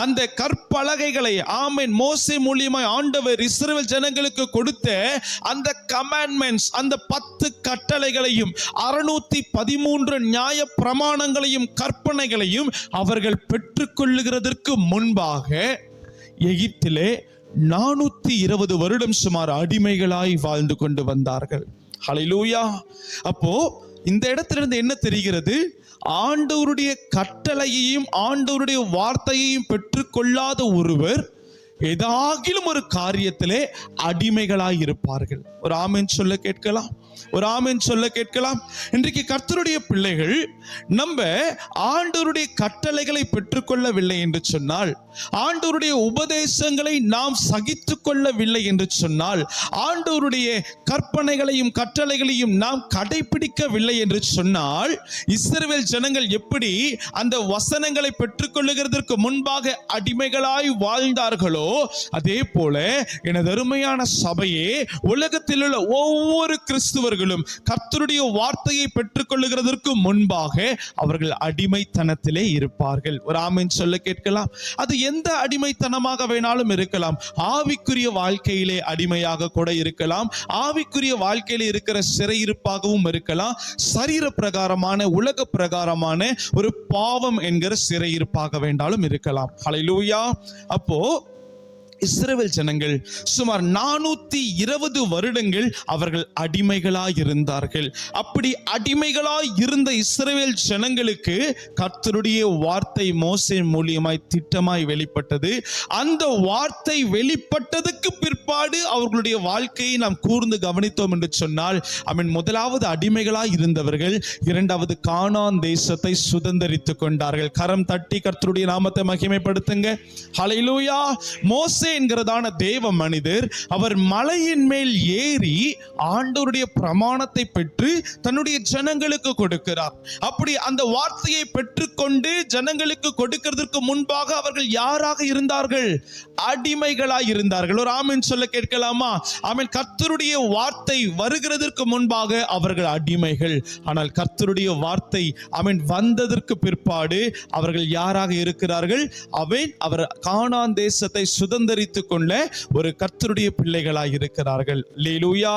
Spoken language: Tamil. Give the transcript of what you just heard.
அந்த கற்பலகைகளை ஆமென் மோசே மூலியமாய் ஆண்டவர் இஸ்ரவேல் ஜனங்களுக்கு கொடுத்த அந்த கமாண்ட்மெண்ட்ஸ், அந்த 10 கட்டளைகளையும் 613 நியாய பிரமாணங்களையும் கற்பனைகளையும் அவர்கள் பெற்றுக்கொள்ளுகிறதற்கு முன்பாக எகிப்திலே 420 வருடம் சுமார் அடிமைகளாய் வாழ்ந்து கொண்டு வந்தார்கள். ஹல்லேலூயா. அப்போ இந்த இடத்திலிருந்து என்ன தெரிகிறது? ஆண்டவருடைய கட்டளையையும் ஆண்டவருடைய வார்த்தையையும் பெற்றுக்கொள்ளாத ஒருவர் ஏதாகிலும் ஒரு காரியத்திலே அடிமைகளாய் இருப்பார்கள். ஒரு ஆமென் சொல்ல கேட்கலாம், ஒரு ஆமென் சொல்ல கேட்கலாம். இன்றைக்கு கர்த்தருடைய பிள்ளைகள் நம்ம ஆண்டவருடைய கட்டளைகளை பெற்றுக்கொள்ளவில்லை என்று சொன்னால், ஆண்டவருடைய உபதேசங்களை நாம் சகித்துக் கொள்ளவில்லை என்று சொன்னால், ஆண்டவருடைய கற்பனைகளையும் கட்டளைகளையும் நாம் கடைபிடிக்கவில்லை என்று சொன்னால், இஸ்ரவேல் ஜனங்கள் எப்படி அந்த வசனங்களை பெற்றுக்கொள்ளுகிறதற்கு முன்பாக அடிமைகளாய் வாழ்ந்தார்களோ, அதே போல எனது அருமையான சபையே, உலகத்தில் உள்ள ஒவ்வொரு கிறிஸ்துவர்களும் கர்த்தருடைய வார்த்தையை பெற்றுக்கொள்ளுகிறதற்கு முன்பாக அவர்கள் அடிமைத்தனத்திலே இருப்பார்கள். ஒரு ஆமென் சொல்ல கேட்கலாம். அது எந்த அடிமைத்தனமாக வேணாலும் இருக்கலாம். ஆவிக்குரிய வாழ்க்கையிலே அடிமையாக கூட இருக்கலாம், ஆவிக்குரிய வாழ்க்கையிலே இருக்கிற சிறையிருப்பாகவும் இருக்கலாம், சரீர பிரகாரமான உலக பிரகாரமான ஒரு பாவம் என்கிற சிறையிருப்பாக வேண்டாலும் இருக்கலாம். ஹல்லேலூயா. அப்போ இஸ்ரவேல் ஜனங்கள் சுமார் 420 வருடங்கள் அவர்கள் அடிமைகளாய் இருந்தார்கள். அப்படி அடிமைகளாய் இருந்த இஸ்ரவேல் ஜனங்களுக்கு கர்த்தருடைய வார்த்தை மோசே மூலியமாய் திட்டமாய் வெளிப்பட்டது. அந்த வார்த்தை வெளிப்பட்டதுக்கு பிற்பாடு அவர்களுடைய வாழ்க்கையை நாம் கூர்ந்து கவனித்தோம் என்று சொன்னால், முதலாவது அடிமைகளாய் இருந்தவர்கள் இரண்டாவது கானான் தேசத்தை சுதந்தரித்துக் கொண்டார்கள். கரம் தட்டி கர்த்தருடைய நாமத்தை மகிமைப்படுத்துங்க. ஹல்லேலூயா. மோசே என்கிறதான தேவ மனிதர் அவர் மலையின் மேல் ஏறி ஆண்டவருடைய பிரமாணத்தை பெற்று தன்னுடைய ஜனங்களுக்கு கொடுக்கிறார். அப்படி அந்த வார்த்தையை பெற்றுக்கொண்டு ஜனங்களுக்கு கொடுக்கிறதுக்கு முன்பாக அவர்கள் யாராக இருந்தார்கள்? அடிமைகளாய் இருந்தார்கள். ஒரு ஆமென் சொல்ல கேட்கலாமா? ஆமென். கர்த்தருடைய வார்த்தை வருகிறதற்கு முன்பாக அவர்கள் அடிமைகள். ஆனால் கர்த்தருடைய வார்த்தை ஆமென் வந்ததற்கு பிற்பாடு அவர்கள் யாராக இருக்கிறார்கள்? அவர் கானான் தேசத்தை சுதந்தரித்துக் கொள்ள ஒரு கர்த்தருடைய பிள்ளைகளாய் இருக்கிறார்கள். அல்லேலூயா.